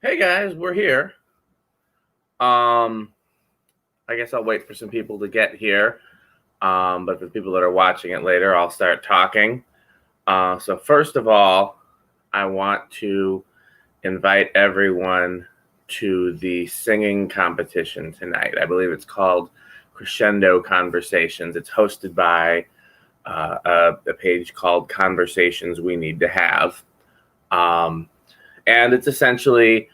Hey guys, we're here. Um, I guess I'll wait for some people to get here. But for the people that are watching it later, I'll start talking. So first of all, I want to invite everyone to the singing competition tonight. I believe it's called Crescendo Conversations. It's hosted by a page called Conversations We Need to Have. And it's essentially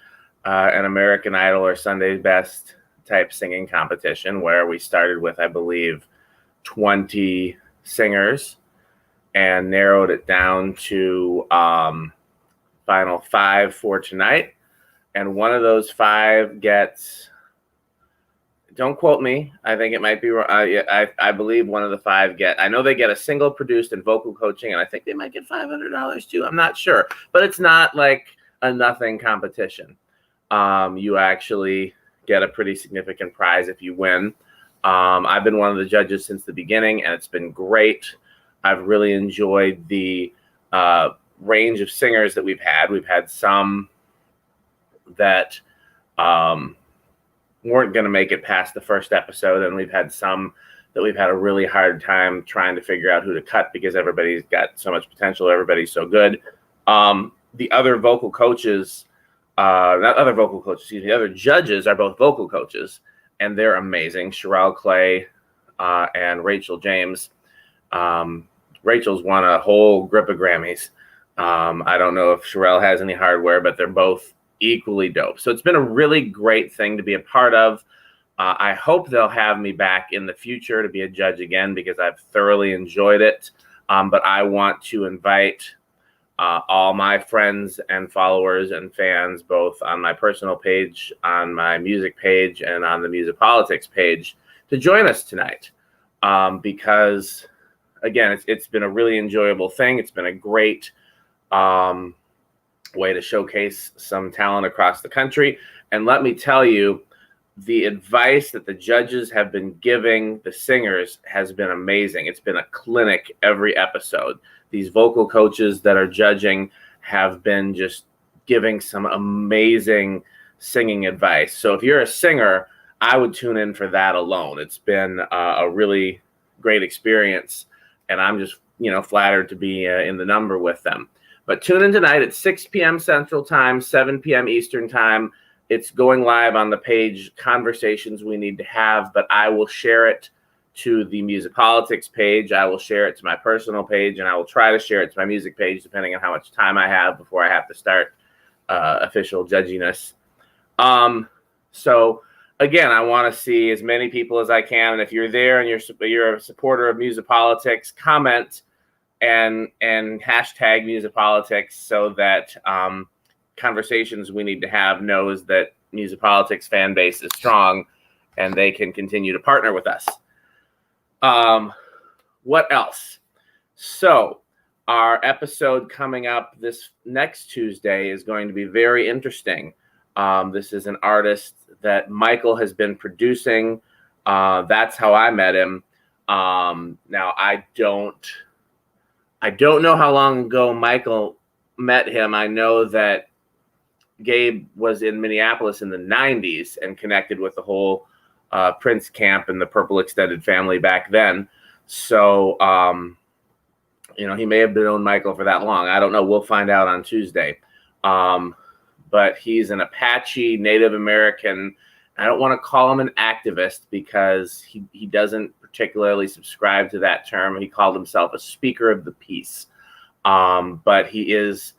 an American Idol or Sunday's Best type singing competition where we started with, I believe, 20 singers and narrowed it down to final 5 for tonight. And one of those 5 gets, don't quote me, I think it might be wrong. I believe one of the 5 I know they get a single produced and vocal coaching, and I think they might get $500 too. I'm not sure, but it's not like a nothing competition. You actually get a pretty significant prize if you win. I've been one of the judges since the beginning, and it's been great. I've really enjoyed the range of singers that we've had. We've had some that weren't going to make it past the first episode, and we've had some that we've had a really hard time trying to figure out who to cut because everybody's got so much potential. Everybody's so good. The other vocal coaches, not other vocal coaches, excuse me, the other judges are both vocal coaches, and they're amazing. Sherelle Clay and Rachel James. Rachel's won a whole grip of Grammys. I don't know if Sherelle has any hardware, but they're both equally dope. So it's been a really great thing to be a part of. I hope they'll have me back in the future to be a judge again because I've thoroughly enjoyed it. But I want to invite all my friends and followers and fans, both on my personal page, on my music page, and on the MUSiPOLiTiX page, to join us tonight. Because, again, it's been a really enjoyable thing. It's been a great way to showcase some talent across the country. And let me tell you, the advice that the judges have been giving the singers has been amazing. It's been a clinic every episode. These vocal coaches that are judging have been just giving some amazing singing advice. So if you're a singer, I would tune in for that alone. It's been a really great experience, and I'm just, flattered to be in the number with them. But tune in tonight at 6 p.m. Central Time, 7 p.m. Eastern Time. It's going live on the page Conversations We Need to Have, but I will share it to the MUSiPOLiTiX page. I will share it to my personal page, and I will try to share it to my music page, depending on how much time I have before I have to start official judginess. So, again, I want to see as many people as I can, and if you're there and you're a supporter of MUSiPOLiTiX, comment and hashtag MUSiPOLiTiX so that Conversations We Need to Have knows that MUSiPOLiTiX fan base is strong and they can continue to partner with us. What else? So our episode coming up this next Tuesday is going to be very interesting. This is an artist that Michael has been producing. That's how I met him. Now I don't know how long ago Michael met him. I know that Gabe was in Minneapolis in the 90s and connected with the whole Prince camp and the Purple Extended Family back then. So, he may have known Michael for that long. I don't know. We'll find out on Tuesday. But he's an Apache Native American. I don't want to call him an activist because he doesn't particularly subscribe to that term. He called himself a speaker of the peace. But he is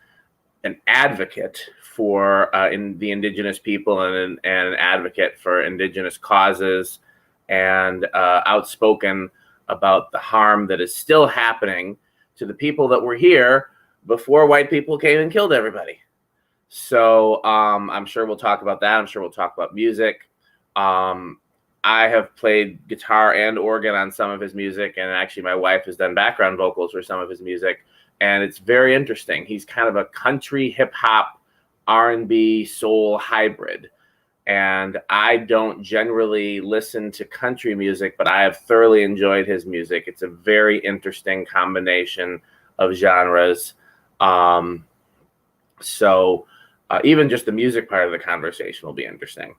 an advocate for in the Indigenous people and an advocate for Indigenous causes, and outspoken about the harm that is still happening to the people that were here before white people came and killed everybody. So I'm sure we'll talk about that. I'm sure we'll talk about music. I have played guitar and organ on some of his music, and actually my wife has done background vocals for some of his music, and it's very interesting. He's kind of a country, hip-hop, R&B, soul hybrid, and I don't generally listen to country music, but I have thoroughly enjoyed his music. It's a very interesting combination of genres. So Even just the music part of the conversation will be interesting.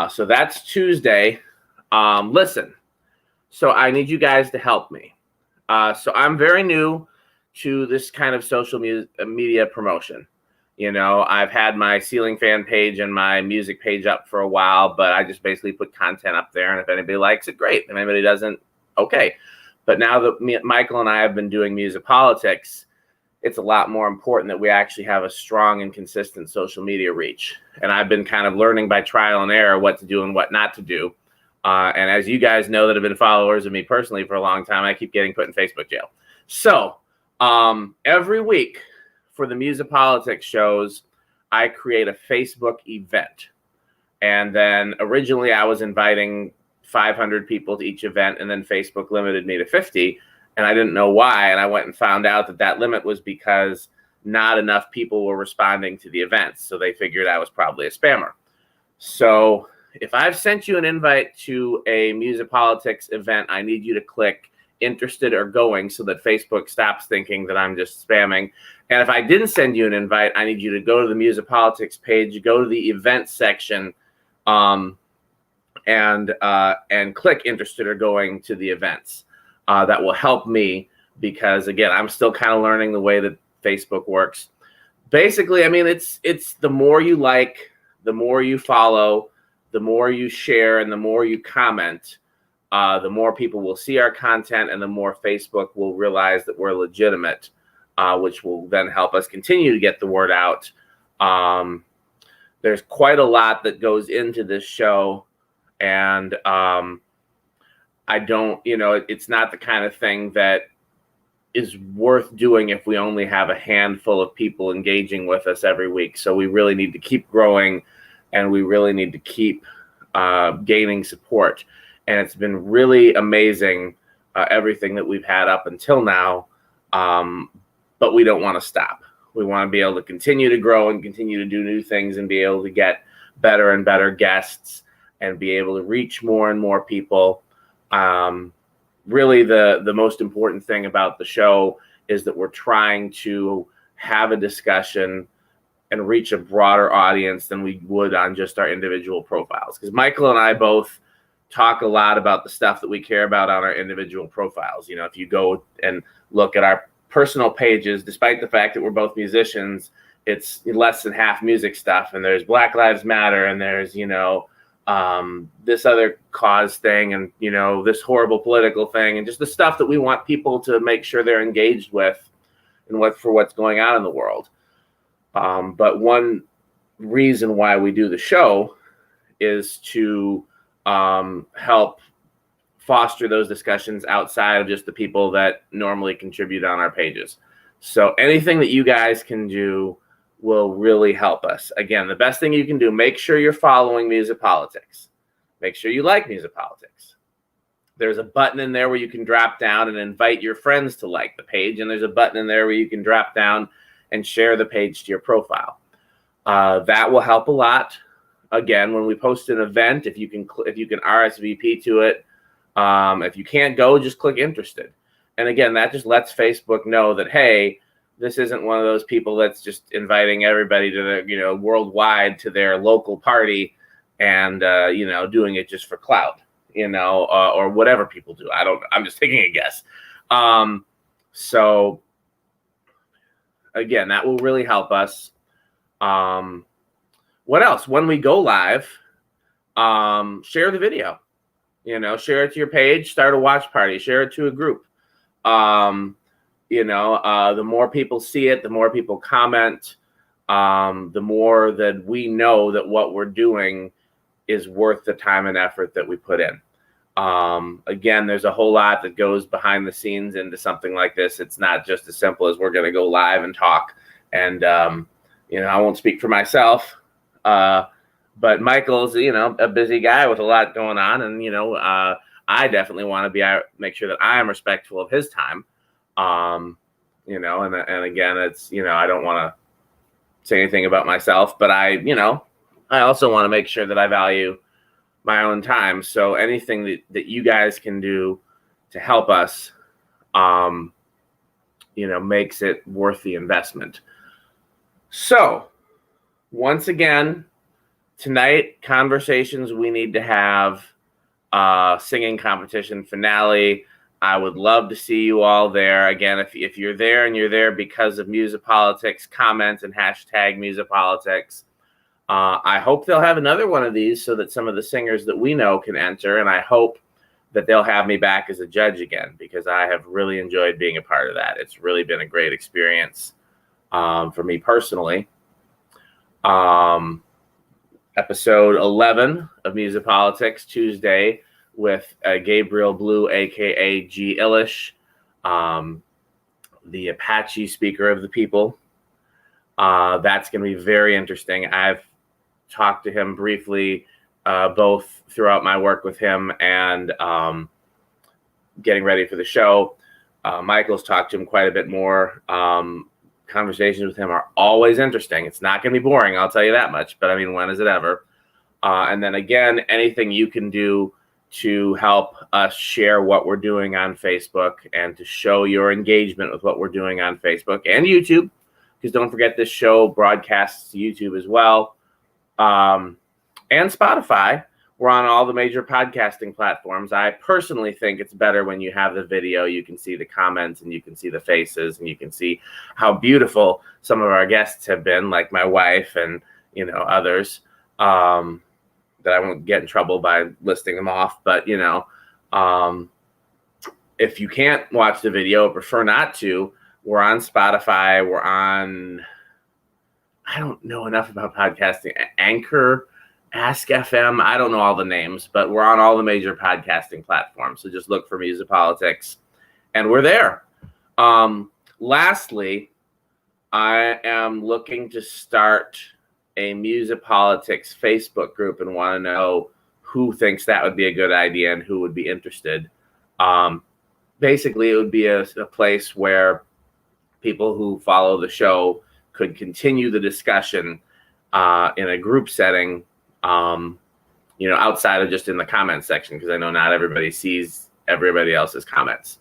So that's Tuesday. Listen, so I need you guys to help me. So I'm very new to this kind of social media promotion. I've had my ceiling fan page and my music page up for a while, but I just basically put content up there. And if anybody likes it, great. If anybody doesn't, okay. But now that Michael and I have been doing MUSiPOLiTiX, it's a lot more important that we actually have a strong and consistent social media reach. And I've been kind of learning by trial and error what to do and what not to do. And as you guys know that have been followers of me personally for a long time, I keep getting put in Facebook jail. So every week for the MUSiPOLiTiX shows, I create a Facebook event. And then originally I was inviting 500 people to each event, and then Facebook limited me to 50. And I didn't know why. And I went and found out that limit was because not enough people were responding to the events. So they figured I was probably a spammer. So if I've sent you an invite to a MUSiPOLiTiX event, I need you to click interested or going so that Facebook stops thinking that I'm just spamming. And if I didn't send you an invite, I need you to go to the MUSiPOLiTiX page, go to the event section, and click interested or going to the events. That will help me because, again, I'm still kind of learning the way that Facebook works. Basically, I mean, it's the more you like, the more you follow, the more you share, and the more you comment, the more people will see our content, and the more Facebook will realize that we're legitimate, which will then help us continue to get the word out. There's quite a lot that goes into this show, and I don't, it's not the kind of thing that is worth doing if we only have a handful of people engaging with us every week. So we really need to keep growing, and we really need to keep gaining support. And it's been really amazing, everything that we've had up until now. But we don't want to stop. We want to be able to continue to grow and continue to do new things and be able to get better and better guests and be able to reach more and more people. Really, the most important thing about the show is that we're trying to have a discussion and reach a broader audience than we would on just our individual profiles. Because Michael and I both talk a lot about the stuff that we care about on our individual profiles. If you go and look at our personal pages, despite the fact that we're both musicians, it's less than half music stuff. And there's Black Lives Matter, and there's, this other cause thing, and, this horrible political thing, and just the stuff that we want people to make sure they're engaged with and what's going on in the world. But one reason why we do the show is to help foster those discussions outside of just the people that normally contribute on our pages. So anything that you guys can do will really help us. Again, the best thing you can do, make sure you're following MUSiPOLiTiX. Make sure you like MUSiPOLiTiX. There's a button in there where you can drop down and invite your friends to like the page. And there's a button in there where you can drop down and share the page to your profile. That will help a lot. Again, when we post an event, if you can RSVP to it, if you can't go, just click interested. And again, that just lets Facebook know that, hey, this isn't one of those people that's just inviting everybody to the, worldwide to their local party and, doing it just for clout, or whatever people do. I'm just taking a guess. So again, that will really help us. What else? When we go live, share the video, share it to your page, start a watch party, share it to a group. The more people see it, the more people comment, the more that we know that what we're doing is worth the time and effort that we put in. Again, there's a whole lot that goes behind the scenes into something like this. It's not just as simple as we're going to go live and talk. And, I won't speak for myself, but Michael's, a busy guy with a lot going on. And, I definitely want to make sure that I am respectful of his time. And again, it's, I don't want to say anything about myself, but I also want to make sure that I value my own time. So anything that you guys can do to help us, makes it worth the investment. So once again, tonight, Conversations We Need to Have, singing competition finale. I would love to see you all there. Again, if you're there and you're there because of MUSiPOLiTiX, comment and hashtag MUSiPOLiTiX. I hope they'll have another one of these so that some of the singers that we know can enter, and I hope that they'll have me back as a judge again, because I have really enjoyed being a part of that. It's really been a great experience for me personally. Episode 11 of MUSiPOLiTiX, Tuesday, with Gabriel Blu, a.k.a. G. Illish, the Apache speaker of the people. That's going to be very interesting. I've talked to him briefly, both throughout my work with him and getting ready for the show. Michael's talked to him quite a bit more. Conversations with him are always interesting. It's not going to be boring, I'll tell you that much. But I mean, when is it ever? And then again, anything you can do to help us share what we're doing on Facebook and to show your engagement with what we're doing on Facebook and YouTube, because don't forget this show broadcasts to YouTube as well, and Spotify. We're on all the major podcasting platforms. I personally think it's better when you have the video. You can see the comments and you can see the faces and you can see how beautiful some of our guests have been, like my wife and others. That I won't get in trouble by listing them off, but if you can't watch the video, prefer not to, we're on Spotify. We're on, I don't know enough about podcasting, Anchor, Ask FM. I don't know all the names, but we're on all the major podcasting platforms. So just look for MUSiPOLiTiX, and we're there. Lastly, I am looking to start a MUSiPOLiTiX Facebook group and want to know who thinks that would be a good idea and who would be interested. Basically, it would be a place where people who follow the show could continue the discussion in a group setting, outside of just in the comments section, because I know not everybody sees everybody else's comments.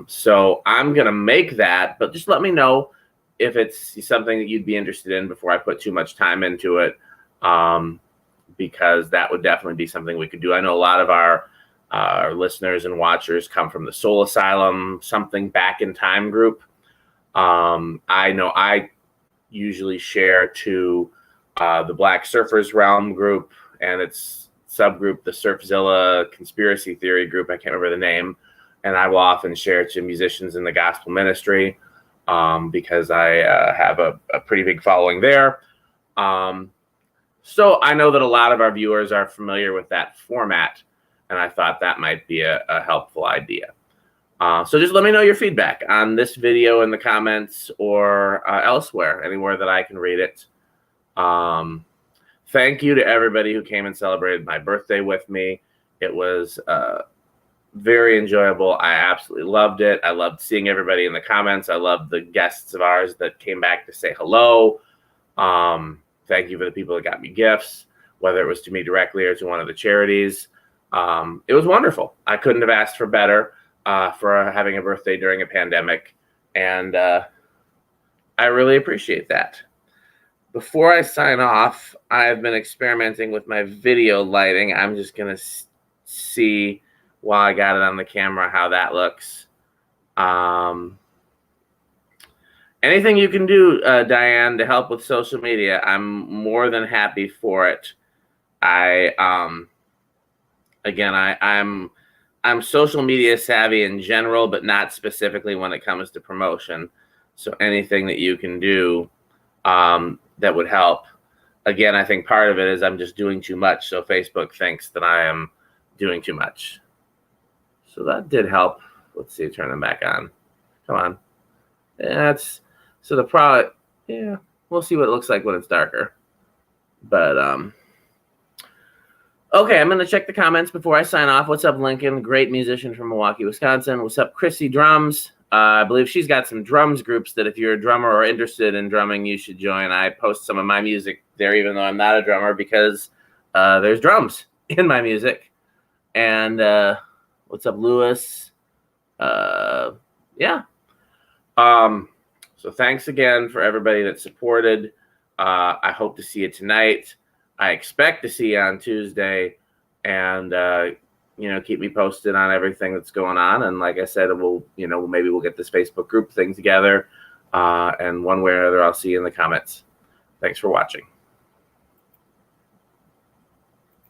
So I'm going to make that, but just let me know if it's something that you'd be interested in before I put too much time into it, because that would definitely be something we could do. I know a lot of our listeners and watchers come from the Soul Asylum, Something Back in Time group. I know I usually share to the Black Surfers Realm group and its subgroup, the Surfzilla Conspiracy Theory group. I can't remember the name. And I will often share to musicians in the gospel ministry, because I have a pretty big following there. So I know that a lot of our viewers are familiar with that format, and I thought that might be a helpful idea. So just let me know your feedback on this video in the comments or elsewhere, anywhere that I can read it. Thank you to everybody who came and celebrated my birthday with me. It was very enjoyable. I absolutely loved it. I loved seeing everybody in the comments. I loved the guests of ours that came back to say hello. Thank you for the people that got me gifts, whether it was to me directly or to one of the charities. It was wonderful. I couldn't have asked for better for having a birthday during a pandemic, and I really appreciate that. Before I sign off, I've been experimenting with my video lighting. I'm just going to see, while I got it on the camera, how that looks. Anything you can do, Diane, to help with social media, I'm more than happy for it. I'm social media savvy in general, but not specifically when it comes to promotion. So anything that you can do that would help. Again, I think part of it is I'm just doing too much, so Facebook thinks that I am doing too much. So that did help. Let's see, turn them back on. Come on. That's so the product. Yeah, we'll see what it looks like when it's darker. But okay, I'm gonna check the comments before I sign off. What's up, Lincoln? Great musician from Milwaukee, Wisconsin. What's up, Chrissy Drums? I believe she's got some drums groups that if you're a drummer or interested in drumming, you should join. I post some of my music there, even though I'm not a drummer, because there's drums in my music. And what's up, Lewis? Yeah. So thanks again for everybody that supported. I hope to see you tonight. I expect to see you on Tuesday, and keep me posted on everything that's going on. And like I said, maybe we'll get this Facebook group thing together, and one way or another, I'll see you in the comments. Thanks for watching.